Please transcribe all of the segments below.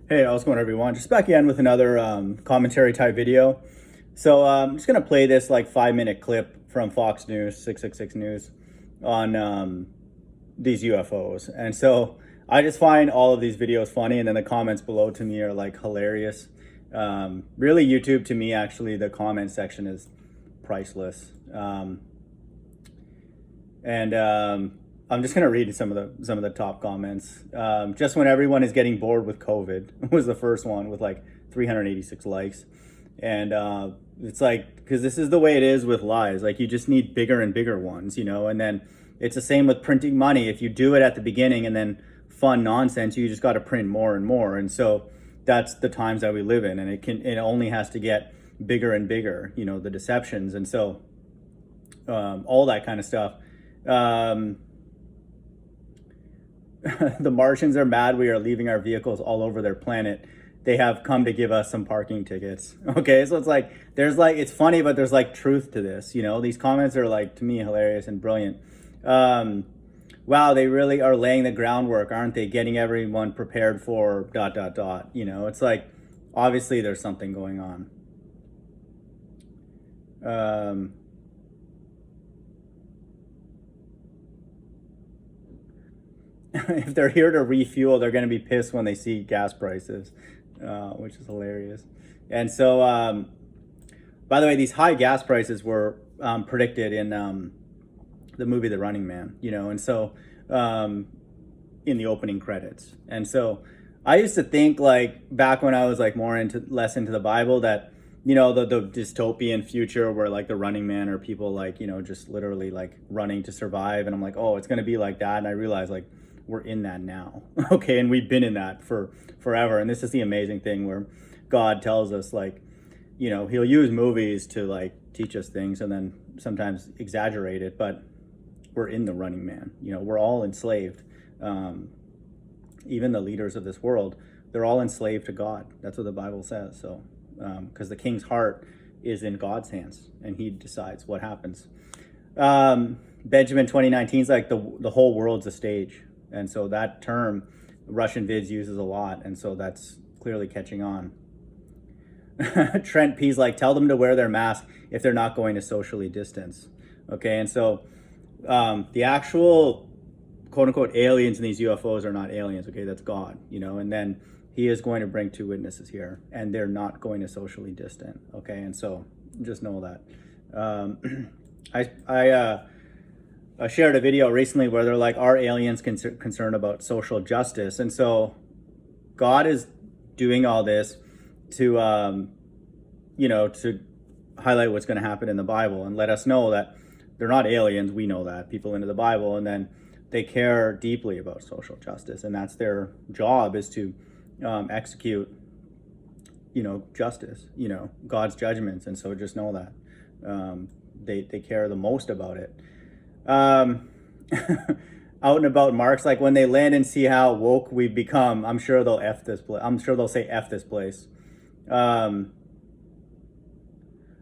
Hey, how's it going, everyone? Just back again with another commentary type video. So I'm just gonna play this like 5 minute clip from Fox News, 666 News, on these UFOs. And so I just find all of these videos funny, and then the comments below to me are like hilarious. Really, YouTube to me, actually, the comment section is priceless. And I'm just gonna read some of the top comments. Just when everyone is getting bored with COVID was the first one with like 386 likes, and it's like, because this is the way it is with lies. Like, you just need bigger and bigger ones, and then it's the same with printing money. If you do it at the beginning and then fun nonsense, you just got to print more and more, and so that's the times that we live in, and it only has to get bigger and bigger, the deceptions, and so all that kind of stuff. um, the Martians are mad we are leaving our vehicles all over their planet. They have come to give us some parking tickets. Okay, so it's like, it's funny, but there's like truth to this. These comments are like, to me, hilarious and brilliant. Wow, they really are laying the groundwork, aren't they? Getting everyone prepared for ... It's like, obviously there's something going on. If they're here to refuel, they're going to be pissed when they see gas prices, which is hilarious. And so, by the way, these high gas prices were predicted in the movie The Running Man, and so in the opening credits. And so I used to think, like, back when I was like less into the Bible, that the dystopian future where like the Running Man or people like just literally like running to survive, and I'm like, oh, it's going to be like that. And I realized, like, we're in that now. Okay, and we've been in that for forever. And this is the amazing thing, where God tells us, like, he'll use movies to like teach us things and then sometimes exaggerate it, but we're in the Running Man. We're all enslaved. Even the leaders of this world, they're all enslaved to God. That's what the Bible says. So because the king's heart is in God's hands, and he decides what happens. Benjamin 2019 is like the whole world's a stage. And so that term Russian Vids uses a lot, and so that's clearly catching on. Trent P's like, tell them to wear their mask if they're not going to socially distance. Okay, and so the actual quote unquote aliens in these UFOs are not aliens. Okay, that's God, and then he is going to bring two witnesses here, and they're not going to socially distant. Okay, and so just know that. I shared a video recently where they're like, are aliens concerned about social justice? And so God is doing all this to, to highlight what's going to happen in the Bible and let us know that they're not aliens. We know that, people into the Bible, and then they care deeply about social justice, and that's their job, is to execute, justice, God's judgments. And so just know that they care the most about it. Out and about, Mark's like, when they land and see how woke we've become, I'm sure they'll F this place. I'm sure they'll say F this place.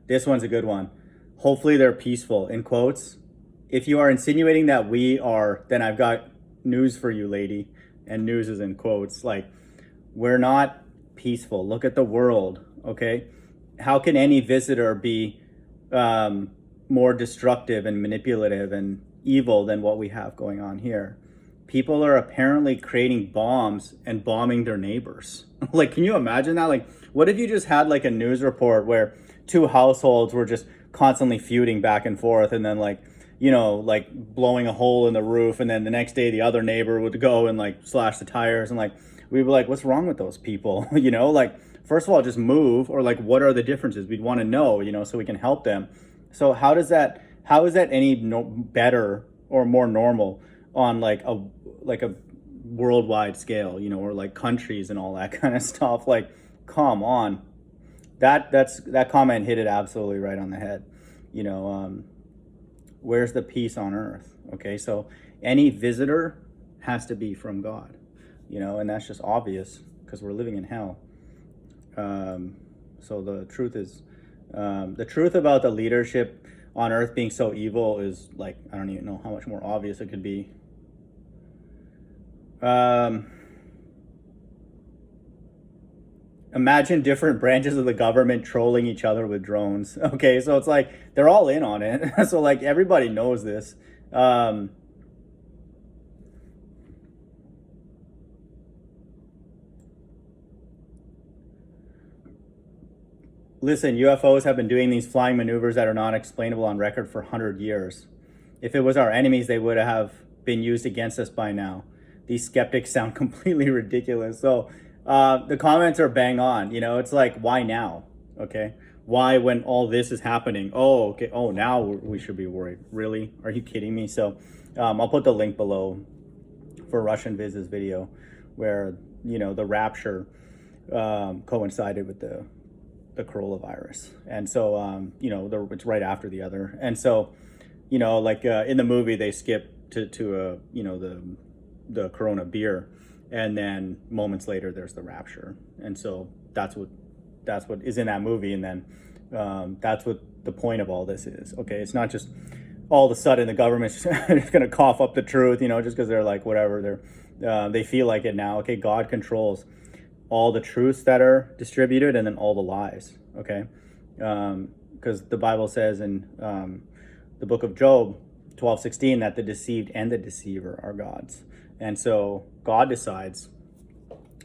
This one's a good one. Hopefully they're peaceful, in quotes. If you are insinuating that we are, then I've got news for you, lady. And news is in quotes. Like, we're not peaceful. Look at the world, okay? How can any visitor be more destructive and manipulative and evil than what we have going on here? People are apparently creating bombs and bombing their neighbors. Like, can you imagine that? Like, what if you just had like a news report where two households were just constantly feuding back and forth, and then like blowing a hole in the roof, and then the next day the other neighbor would go and like slash the tires, and like we were like, what's wrong with those people? Like, first of all, just move, or like, what are the differences? We'd want to know, so we can help them. So how is that any better or more normal on like a worldwide scale, or like countries and all that kind of stuff? Like, come on. That comment hit it absolutely right on the head. Where's the peace on earth? Okay, so any visitor has to be from God, and that's just obvious because we're living in hell. So the truth is, the truth about the leadership on earth being so evil is, like, I don't even know how much more obvious it could be. imagine different branches of the government trolling each other with drones. Okay, so it's like they're all in on it. So like everybody knows this. Listen, UFOs have been doing these flying maneuvers that are not explainable on record for 100 years. If it was our enemies, they would have been used against us by now. These skeptics sound completely ridiculous. So the comments are bang on. You know, it's like, why now? Okay. Why when all this is happening? Oh, okay. Oh, now we should be worried. Really? Are you kidding me? So I'll put the link below for Russian Viz's video where, you know, the rapture coincided with the coronavirus. And so, you know, it's right after the other. And so, you know, like in the movie, they skip to you know, the Corona beer. And then moments later, there's the rapture. And so that's what is in that movie. And then that's what the point of all this is. Okay. It's not just all of a sudden the government's going to cough up the truth, you know, just because they're like, whatever, they feel like it now. Okay. God controls all the truths that are distributed and then all the lies, okay? Because the Bible says in the book of Job 12:16 that the deceived and the deceiver are gods. And so God decides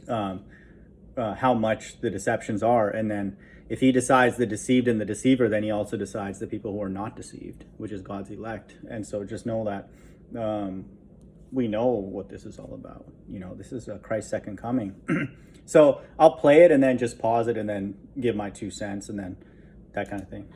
how much the deceptions are. And then if he decides the deceived and the deceiver, then he also decides the people who are not deceived, which is God's elect. And so just know that we know what this is all about. You know, this is Christ's second coming. So I'll play it and then just pause it and then give my 2 cents and then that kind of thing.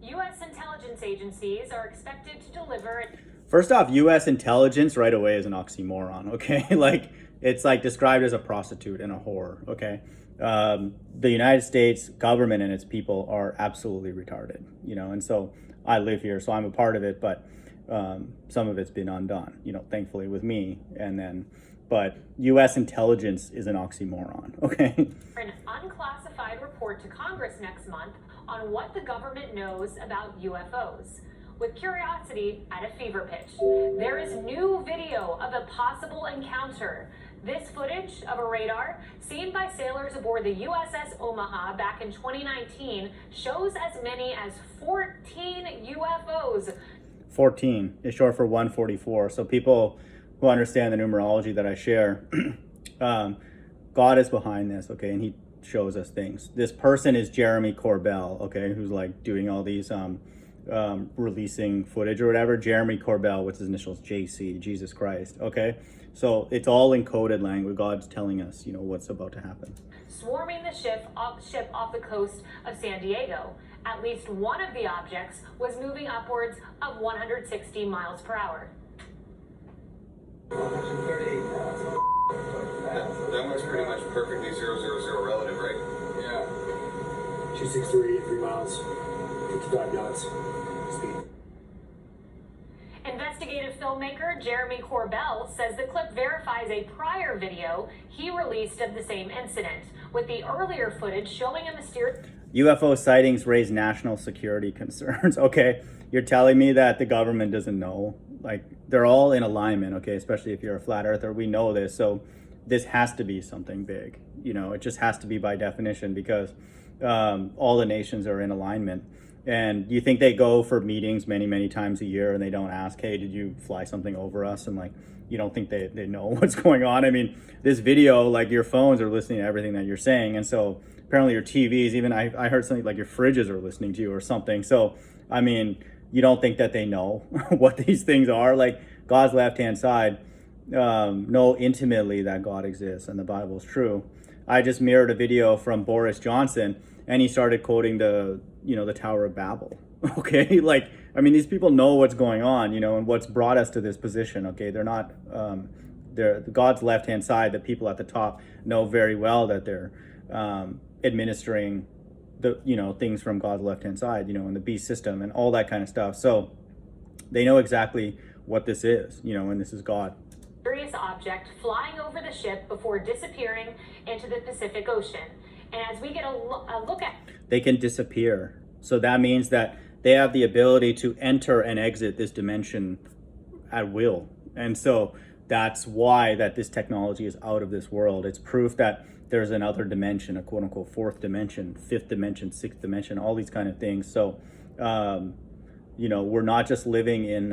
U.S. intelligence agencies are expected to deliver. First off, U.S. intelligence right away is an oxymoron, okay? Like, it's like described as a prostitute and a whore, okay? The United States government and its people are absolutely retarded, you know? And so I live here, so I'm a part of it, but some of it's been undone, you know, thankfully with me. And then, but U.S. intelligence is an oxymoron, okay? An unclassified report to Congress next month on what the government knows about UFOs. With curiosity at a fever pitch, there is new video of a possible encounter. This footage of a radar seen by sailors aboard the USS Omaha back in 2019 shows as many as 14 UFOs. 14 is short for 144. So people who understand the numerology that I share, God is behind this, okay? And he shows us things. This person is Jeremy Corbell, okay? Who's like doing all these releasing footage or whatever. Jeremy Corbell, what's his initials? JC, Jesus Christ, okay? So it's all in coded language. God's telling us, you know, what's about to happen. Swarming the ship off the coast of San Diego. At least one of the objects was moving upwards of 160 miles per hour. 138. That one's pretty much perfectly 000 relative, right? Yeah. 263, 3 miles, 55 knots speed. Investigative filmmaker Jeremy Corbell says the clip verifies a prior video he released of the same incident, with the earlier footage showing a mysterious UFO sightings raise national security concerns. Okay, you're telling me that the government doesn't know? Like, they're all in alignment, okay, especially if you're a flat earther. We know this, so this has to be something big. You know, it just has to be by definition because all the nations are in alignment. And you think they go for meetings many, many times a year and they don't ask, hey, did you fly something over us? And like, you don't think they know what's going on? I mean, this video, like your phones are listening to everything that you're saying. And so apparently your TVs, even I heard something like your fridges are listening to you or something. So, I mean, you don't think that they know what these things are? Like God's left-hand side know intimately that God exists and the Bible is true. I just mirrored a video from Boris Johnson and he started quoting the Tower of Babel. Okay, like, I mean, these people know what's going on, you know, and what's brought us to this position. Okay, they're not, they're God's left-hand side. The people at the top know very well that they're administering the, you know, things from God's left-hand side, you know, in the beast system and all that kind of stuff. So they know exactly what this is, you know, and this is God. Mysterious object flying over the ship before disappearing into the Pacific Ocean. And as we get a look at, they can disappear. So that means that they have the ability to enter and exit this dimension at will. And so that's why that this technology is out of this world. It's proof that there's another dimension, a quote unquote fourth dimension, fifth dimension, sixth dimension, all these kind of things. So, we're not just living in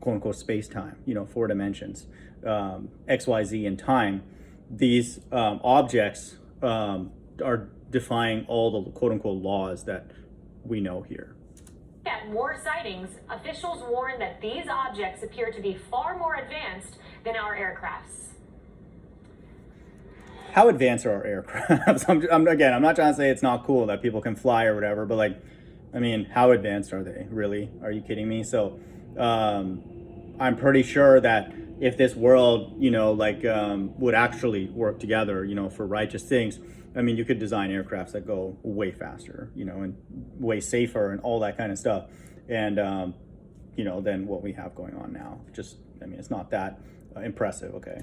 quote unquote space time, 4 dimensions, XYZ in time. These objects are defying all the quote unquote laws that we know here. At more sightings, officials warn that these objects appear to be far more advanced than our aircrafts. How advanced are our aircrafts? I'm not trying to say it's not cool that people can fly or whatever, but how advanced are they? Really? Are you kidding me? So, I'm pretty sure that if this world, would actually work together, for righteous things, you could design aircrafts that go way faster, and way safer and all that kind of stuff. And, than what we have going on now. It's not that impressive, okay?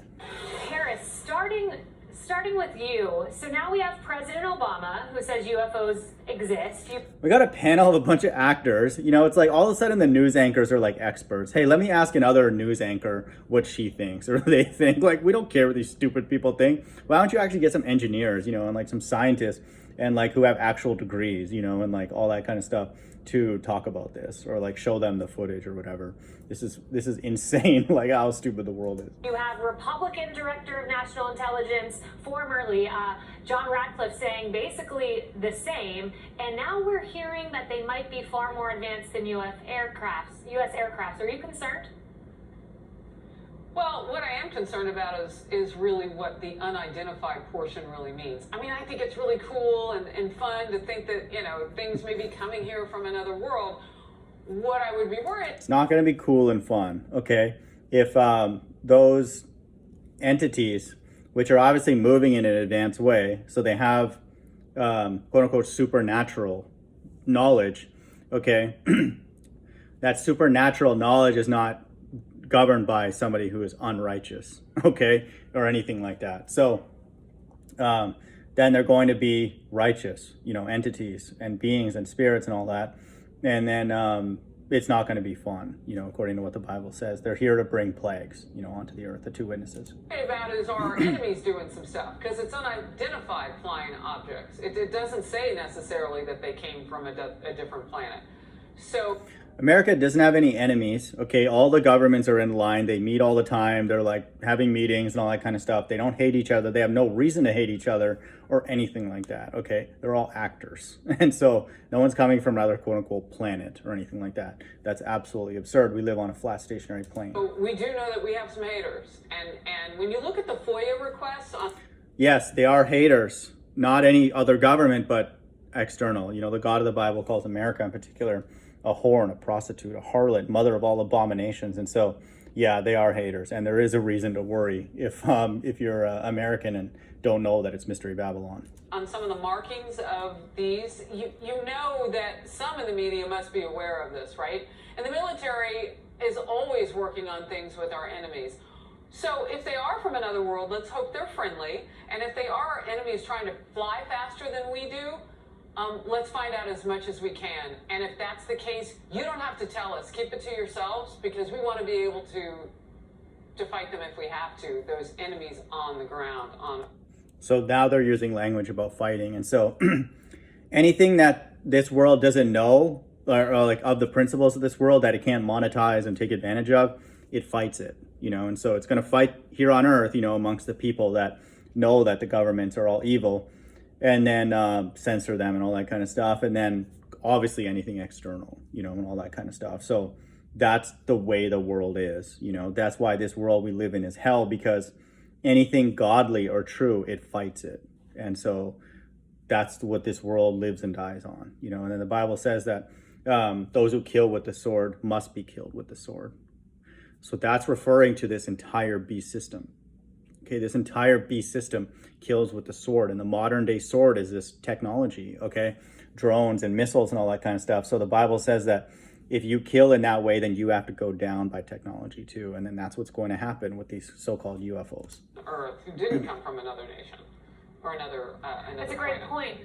Harris, starting with you. So now we have President Obama, who says UFOs exist. We got a panel of a bunch of actors. It's like all of a sudden the news anchors are like experts. Hey, let me ask another news anchor what she thinks or they think. We don't care what these stupid people think. Why don't you actually get some engineers, and some scientists and who have actual degrees, and all that kind of stuff to talk about this or show them the footage or whatever. This is insane, how stupid the world is. You have Republican Director of National Intelligence, formerly John Ratcliffe, saying basically the same, and now we're hearing that they might be far more advanced than U.S. aircrafts. Are you concerned? Well, what I am concerned about is really what the unidentified portion really means. I think it's really cool and fun to think that, things may be coming here from another world. What I would be worried... It's not going to be cool and fun, okay? If those entities, which are obviously moving in an advanced way, so they have, quote-unquote, supernatural knowledge, okay? That supernatural knowledge is not governed by somebody who is unrighteous, okay, or anything like that. So then they're going to be righteous, entities and beings and spirits and all that. And then it's not going to be fun, according to what the Bible says. They're here to bring plagues, onto the earth, the 2 witnesses. What about is our enemies doing some stuff, because it's unidentified flying objects. It doesn't say necessarily that they came from a different planet. So America doesn't have any enemies, okay? All the governments are in line. They meet all the time. They're having meetings and all that kind of stuff. They don't hate each other. They have no reason to hate each other or anything like that, okay? They're all actors. And so no one's coming from another quote-unquote planet or anything like that. That's absolutely absurd. We live on a flat stationary plane. So we do know that we have some haters. And when you look at the FOIA requests on... Yes, they are haters. Not any other government, but external. The God of the Bible calls America in particular a whore and a prostitute, a harlot, mother of all abominations. And so, yeah, they are haters. And there is a reason to worry if you're American and don't know that it's Mystery Babylon. On some of the markings of these, you know that some in the media must be aware of this, right? And the military is always working on things with our enemies. So if they are from another world, let's hope they're friendly. And if they are enemies trying to fly faster than we do, let's find out as much as we can. And if that's the case, you don't have to tell us. Keep it to yourselves, because we want to be able to fight them if we have to, those enemies on the ground. So now they're using language about fighting. And so anything that this world doesn't know, or of the principles of this world that it can't monetize and take advantage of, it fights it, and so it's going to fight here on earth, amongst the people that know that the governments are all evil, and then censor them and all that kind of stuff. And then obviously anything external, and all that kind of stuff. So that's the way the world is, that's why this world we live in is hell, because anything godly or true, it fights it. And so that's what this world lives and dies on, and then the Bible says that those who kill with the sword must be killed with the sword. So that's referring to this entire beast system. Okay, this entire beast system kills with the sword, and the modern day sword is this technology, okay? Drones and missiles and all that kind of stuff. So the Bible says that if you kill in that way, then you have to go down by technology too. And then that's what's going to happen with these so-called UFOs. Earth, who didn't come from another nation or another That's a great planet. point.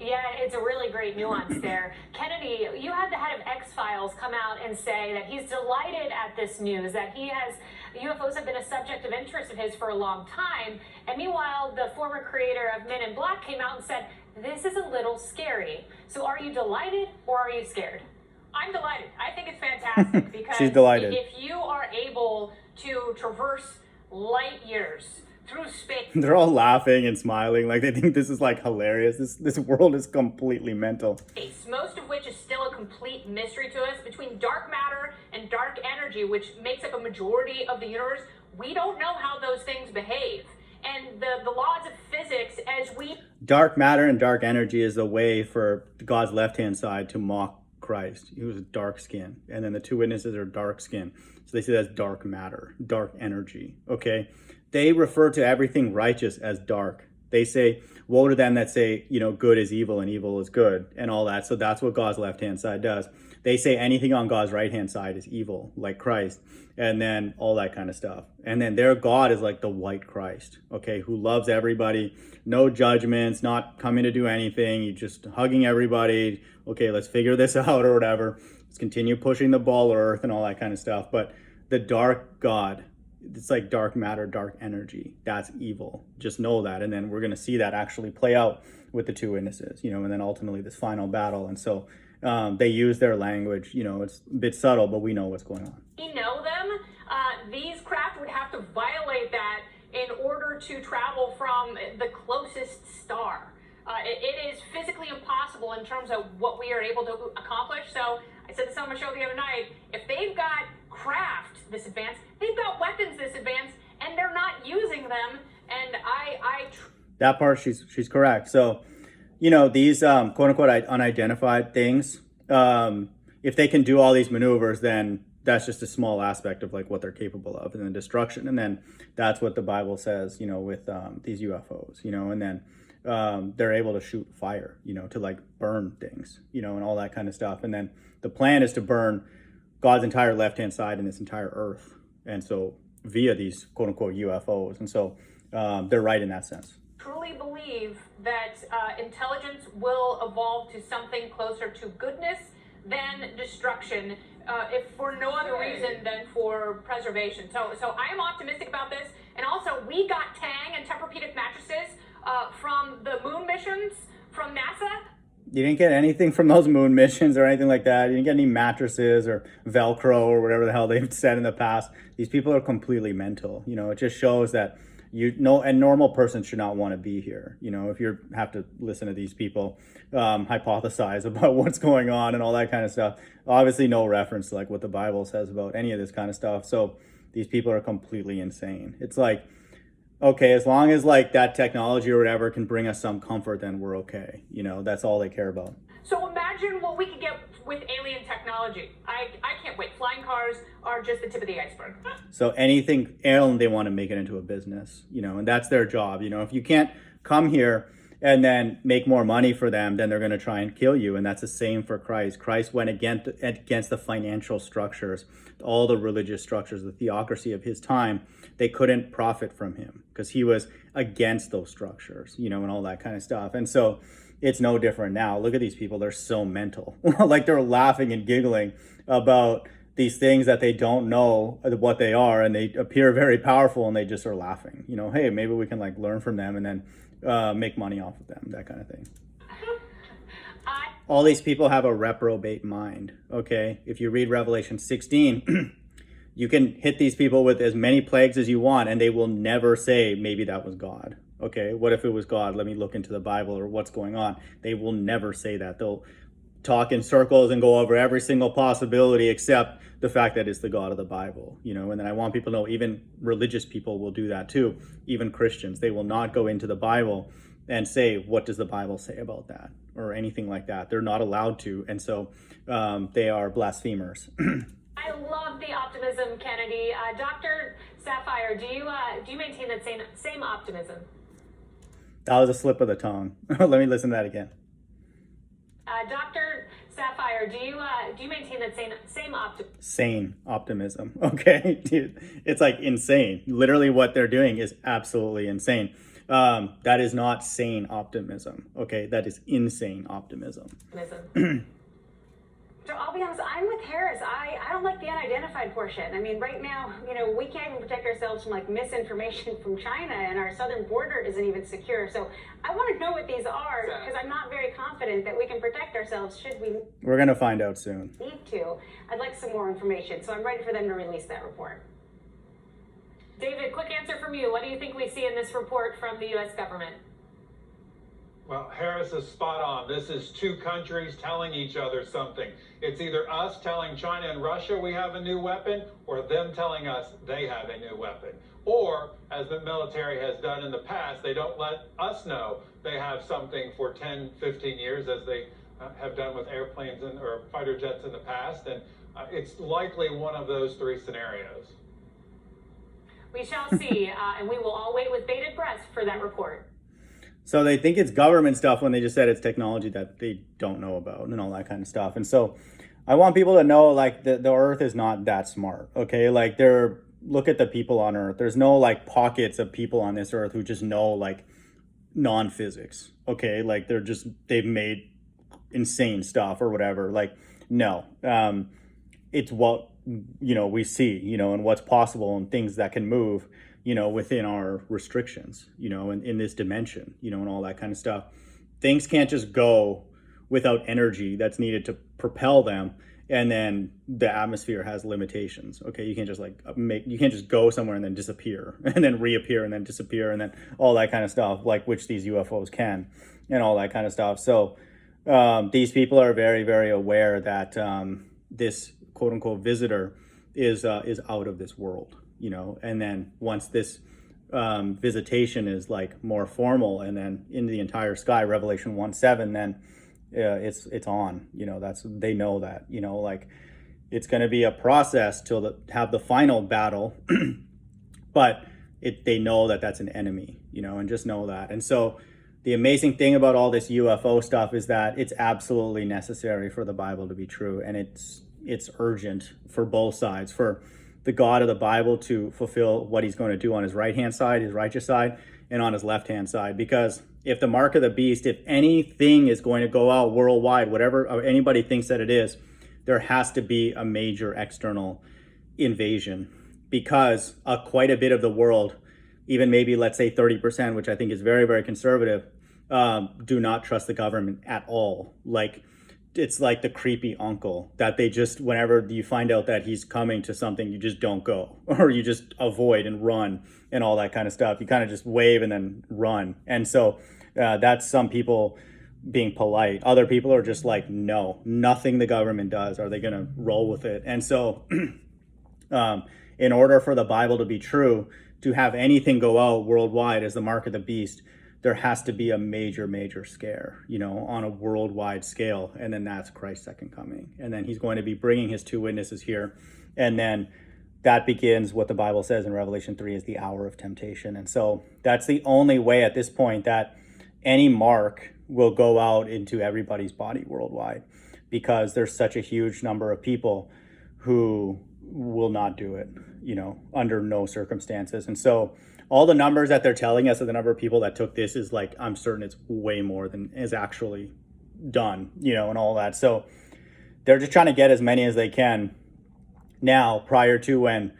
Yeah, it's a really great nuance there. Kennedy, you had the head of X-Files come out and say that he's delighted at this news, that UFOs have been a subject of interest of his for a long time. And meanwhile, the former creator of Men in Black came out and said, this is a little scary. So are you delighted or are you scared? I'm delighted. I think it's fantastic because She's delighted. if you are able to traverse light years through space. They're all laughing and smiling like they think this is like hilarious. This world is completely mental. Most of which is still a complete mystery to us. Between dark matter and dark energy, which makes up a majority of the universe, we don't know how those things behave. And the laws of physics, as we... Dark matter and dark energy is the way for God's left-hand side to mock Christ. He was dark skin. And then the two witnesses are dark skin. So they say that's dark matter, dark energy. Okay? They refer to everything righteous as dark. They say, woe to them that say, good is evil and evil is good and all that. So that's what God's left-hand side does. They say anything on God's right-hand side is evil, like Christ, and then all that kind of stuff. And then their God is like the white Christ, okay, who loves everybody, no judgments, not coming to do anything. He's just hugging everybody. Okay, let's figure this out or whatever. Let's continue pushing the ball earth and all that kind of stuff. But the dark God, it's like dark matter, dark energy. That's evil. Just know that. And then we're going to see that actually play out with the two witnesses, and then ultimately this final battle. And so they use their language, it's a bit subtle, but we know what's going on. We know them. These craft would have to violate that in order to travel from the closest star. It is physically impossible in terms of what we are able to accomplish. So I said this on my show the other night, if they've got craft this advanced, they've got weapons this advanced, and they're not using them. And that part, she's correct. So, these quote unquote unidentified things, if they can do all these maneuvers, then that's just a small aspect of like what they're capable of, and then destruction. And then that's what the Bible says, with these UFOs, and then they're able to shoot fire, to like burn things, and all that kind of stuff. And then the plan is to burn God's entire left-hand side and this entire earth. And so via these quote unquote UFOs. And so they're right in that sense. Truly believe that intelligence will evolve to something closer to goodness than destruction, if for no other reason than for preservation. So I am optimistic about this. And also, we got Tang and Tempur-Pedic mattresses from the moon missions from NASA. You didn't get anything from those moon missions or anything like that. You didn't get any mattresses or Velcro or whatever the hell they've said in the past. These people are completely mental. It just shows that a normal person should not want to be here. If you have to listen to these people hypothesize about what's going on and all that kind of stuff. Obviously no reference to like what the Bible says about any of this kind of stuff. So these people are completely insane. It's like, okay, as long as like that technology or whatever can bring us some comfort, then we're okay. That's all they care about. So imagine what we could get with alien technology. I can't wait. Flying cars are just the tip of the iceberg. So anything alien, they want to make it into a business, and that's their job. If you can't come here and then make more money for them, then they're going to try and kill you. And that's the same for Christ. Christ went against the financial structures, all the religious structures, the theocracy of his time. They couldn't profit from him because he was against those structures, and all that kind of stuff. And so it's no different now. Look at these people. They're so mental. Like they're laughing and giggling about these things that they don't know what they are, and they appear very powerful, and they just are laughing. Hey, maybe we can like learn from them and then make money off of them, that kind of thing. All these people have a reprobate mind, okay? If you read Revelation 16, you can hit these people with as many plagues as you want, and they will never say, maybe that was God. Okay, what if it was God? Let me look into the Bible or what's going on. They will never say that. They'll talk in circles and go over every single possibility except the fact that it's the God of the Bible, and then I want people to know even religious people will do that too. Even Christians, they will not go into the Bible and say, what does the Bible say about that or anything like that. They're not allowed to. And so they are blasphemers. I love the optimism, Kennedy. Dr. Sapphire, do you maintain that same optimism? That was a slip of the tongue. Let me listen to that again. Dr. Sapphire, do you maintain that same optimism? Sane optimism. Okay, dude, it's like insane. Literally what they're doing is absolutely insane. That is not sane optimism. Okay, that is insane optimism. So I'll be honest, I'm with Harris. I don't like the unidentified portion. I mean, right now, we can't even protect ourselves from misinformation from China, and our southern border isn't even secure. So I want to know what these are, because I'm not very confident that we can protect ourselves should we We're going to find out soon. need to. I'd like some more information, so I'm ready for them to release that report. David, quick answer from you. What do you think we see in this report from the U.S. government? Well, Harris is spot on. This is two countries telling each other something. It's either us telling China and Russia we have a new weapon, or them telling us they have a new weapon. Or, as the military has done in the past, they don't let us know they have something for 10, 15 years, as they have done with airplanes or fighter jets in the past. And it's likely one of those three scenarios. We shall see, and we will all wait with bated breath for that report. So they think it's government stuff when they just said it's technology that they don't know about and all that kind of stuff. And so I want people to know, the earth is not that smart. Okay. Look at the people on earth. There's no pockets of people on this earth who just know non-physics. Okay. They've made insane stuff or whatever. No, it's what, we see, and what's possible and things that can move, within our restrictions, in this dimension, and all that kind of stuff. Things can't just go without energy that's needed to propel them. And then the atmosphere has limitations. Okay. You can't just you can't just go somewhere and then disappear and then reappear and then disappear and then all that kind of stuff, which these UFOs can and all that kind of stuff. So these people are very, very aware that this quote unquote visitor is out of this world. And then once this visitation is more formal and then in the entire sky, Revelation 1:7, then it's on. They know that. It's going to be a process to have the final battle, but they know that that's an enemy. And just know that. And so the amazing thing about all this UFO stuff is that it's absolutely necessary for the Bible to be true, and it's urgent for both sides, for the God of the Bible to fulfill what he's going to do on his right-hand side, his righteous side, and on his left-hand side. Because if the mark of the beast, if anything is going to go out worldwide, whatever anybody thinks that it is, there has to be a major external invasion, because quite a bit of the world, even maybe let's say 30%, which I think is very, very conservative, do not trust the government at all. It's like the creepy uncle that they just, whenever you find out that he's coming to something, you just don't go, or you just avoid and run and all that kind of stuff. You kind of just wave and then run. And so that's some people being polite. Other people are just no, nothing the government does are they going to roll with it. And so in order for the Bible to be true, to have anything go out worldwide as the mark of the beast, there has to be a major, major scare, on a worldwide scale. And then that's Christ's second coming. And then he's going to be bringing his two witnesses here. And then that begins what the Bible says in Revelation 3 is the hour of temptation. And so that's the only way at this point that any mark will go out into everybody's body worldwide, because there's such a huge number of people who will not do it, under no circumstances. And so all the numbers that they're telling us of the number of people that took this is I'm certain it's way more than is actually done, and all that. So they're just trying to get as many as they can now prior to when,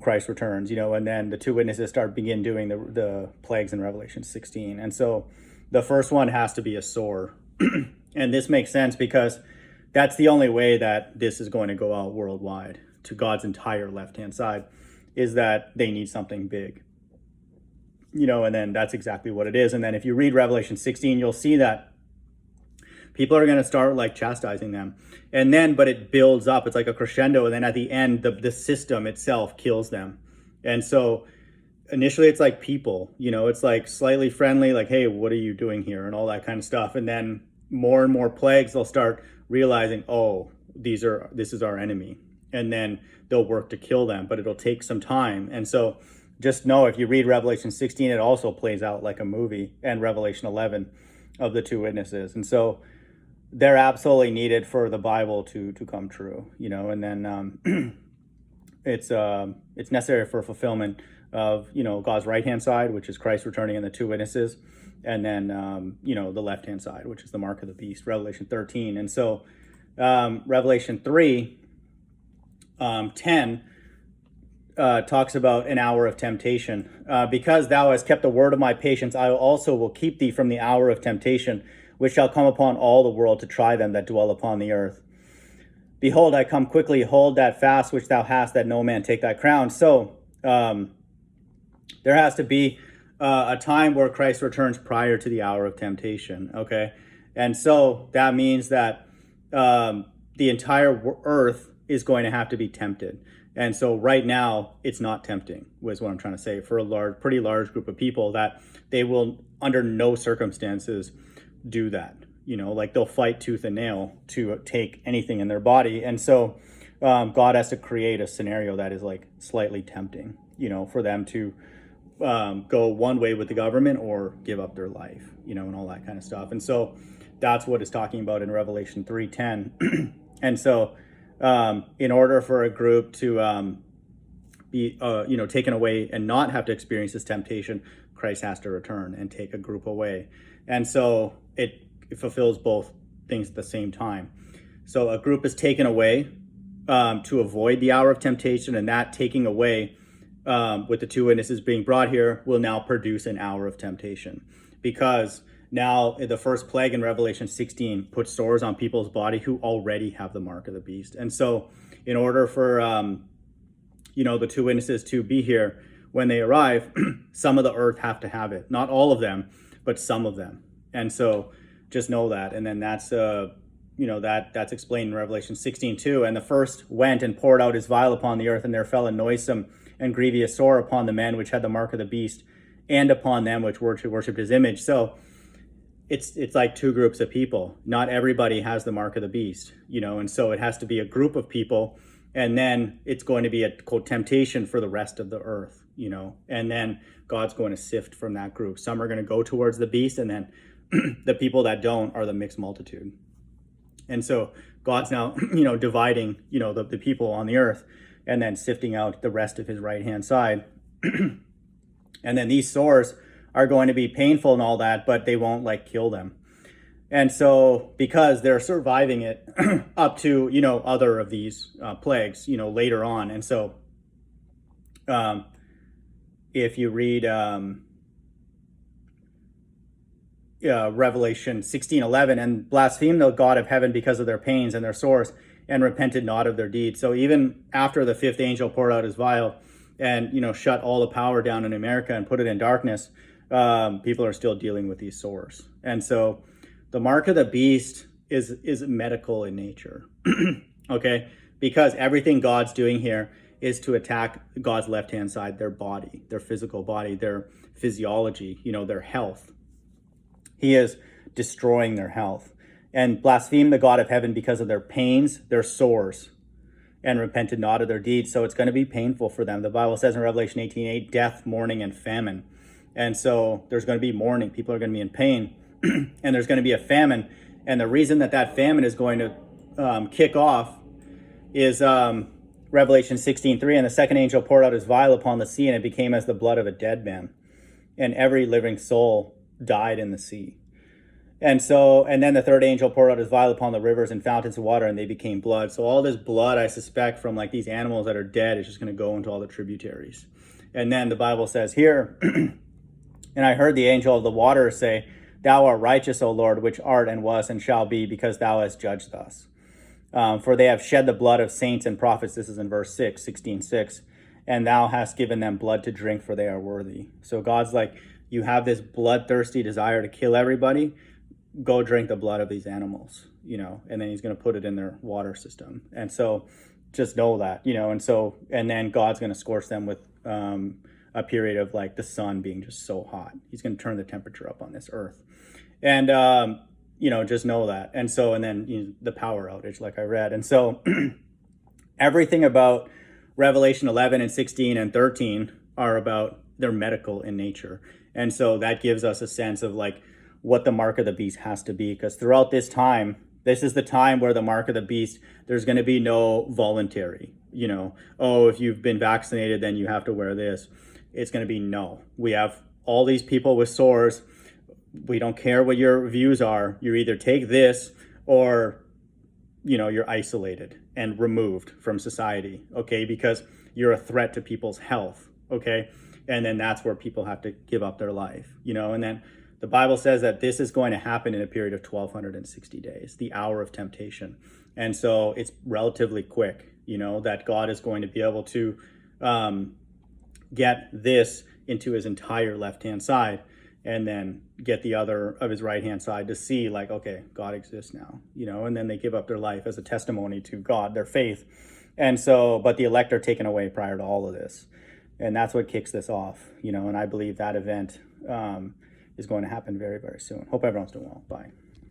Christ returns, and then the two witnesses begin doing the plagues in Revelation 16. And so the first one has to be a sore. And this makes sense because that's the only way that this is going to go out worldwide to God's entire left-hand side, is that they need something big, and then that's exactly what it is. And then if you read Revelation 16, you'll see that people are going to start chastising them. And then, but it builds up, it's like a crescendo. And then at the end, the system itself kills them. And so initially it's people, it's slightly friendly, hey, what are you doing here? And all that kind of stuff. And then more and more plagues, they'll start realizing, oh, this is our enemy. And then they'll work to kill them, but it'll take some time. And so just know, if you read Revelation 16, it also plays out like a movie, and Revelation 11 of the two witnesses. And so they're absolutely needed for the Bible to come true, and then it's it's necessary for fulfillment of, God's right-hand side, which is Christ returning and the two witnesses, and then, the left-hand side, which is the mark of the beast, Revelation 13. And so Revelation 3, 10 talks about an hour of temptation. Because thou hast kept the word of my patience, I also will keep thee from the hour of temptation, which shall come upon all the world to try them that dwell upon the earth. Behold, I come quickly, hold that fast which thou hast, that no man take thy crown. So there has to be a time where Christ returns prior to the hour of temptation, okay? And so that means that the entire earth is going to have to be tempted. And so right now, it's not tempting, was what I'm trying to say, for a pretty large group of people, that they will, under no circumstances, do that. Like they'll fight tooth and nail to take anything in their body. And so God has to create a scenario that is like slightly tempting, for them to go one way with the government or give up their life, and all that kind of stuff. And so that's what it's talking about in Revelation 3:10. And so in order for a group to be, taken away and not have to experience this temptation, Christ has to return and take a group away. And so it fulfills both things at the same time. So a group is taken away to avoid the hour of temptation, and that taking away with the two witnesses being brought here will now produce an hour of temptation, because now the first plague in Revelation 16 puts sores on people's body who already have the mark of the beast. And so in order for the two witnesses to be here when they arrive, some of the earth have to have it, not all of them, but some of them. And so just know that. And then that's that's explained in Revelation 16:2. And the first went and poured out his vial upon the earth, and there fell a noisome and grievous sore upon the men which had the mark of the beast, and upon them which worshipped his image. So it's like two groups of people. Not everybody has the mark of the beast, and so it has to be a group of people, and then it's going to be a temptation for the rest of the earth, and then God's going to sift from that group. Some are going to go towards the beast, and then the people that don't are the mixed multitude. And so God's now, dividing, the people on the earth, and then sifting out the rest of his right-hand side. And then these sores are going to be painful and all that, but they won't kill them. And so because they're surviving it up to, other of these plagues, later on. And so if you read Revelation 16:11, and blaspheme the God of heaven because of their pains and their sores, and repented not of their deeds. So even after the fifth angel poured out his vial and shut all the power down in America and put it in darkness, people are still dealing with these sores. And so the mark of the beast is medical in nature. Okay, because everything God's doing here is to attack God's left-hand side, their body, their physical body, their physiology, their health. He is destroying their health. And blaspheme the God of heaven because of their pains, their sores, and repented not of their deeds. So it's going to be painful for them. The Bible says in Revelation 18:8, death, mourning, and famine. And so there's going to be mourning. People are going to be in pain. And there's going to be a famine. And the reason that famine is going to kick off is Revelation 16:3, and the second angel poured out his vial upon the sea, and it became as the blood of a dead man. And every living soul died in the sea. And then the third angel poured out his vial upon the rivers and fountains of water, and they became blood. So all this blood, I suspect, from these animals that are dead is just going to go into all the tributaries. And then the Bible says here, and I heard the angel of the water say, thou art righteous, O Lord, which art and was and shall be, because thou hast judged thus. For they have shed the blood of saints and prophets. This is in verse 16:6. And thou hast given them blood to drink, for they are worthy. So God's like, you have this bloodthirsty desire to kill everybody. Go drink the blood of these animals, and then he's going to put it in their water system. And so just know that, and then God's going to scorch them with a period of the sun being just so hot. He's going to turn the temperature up on this earth. And, just know that. And so, and then the power outage, like I read. And so everything about Revelation 11 and 16 and 13 are about, they're medical in nature. And so that gives us a sense of what the mark of the beast has to be, because throughout this time, this is the time where the mark of the beast, there's going to be no voluntary. you know, oh, if you've been vaccinated, then you have to wear this. It's going to be no. We have all these people with sores. We don't care what your views are. You either take this or, you know, you're isolated and removed from society, okay? Because you're a threat to people's health, okay? And then that's where people have to give up their life, you know? And then the Bible says that this is going to happen in a period of 1,260 days, the hour of temptation. And so it's relatively quick, you know, that God is going to be able to get this into his entire left-hand side and then get the other of his right-hand side to see like, okay, God exists now, you know, and then they give up their life as a testimony to God, their faith. And so, but the elect are taken away prior to all of this. And that's what kicks this off, you know, and I believe that event is going to happen very, very soon. Hope everyone's doing well. Bye.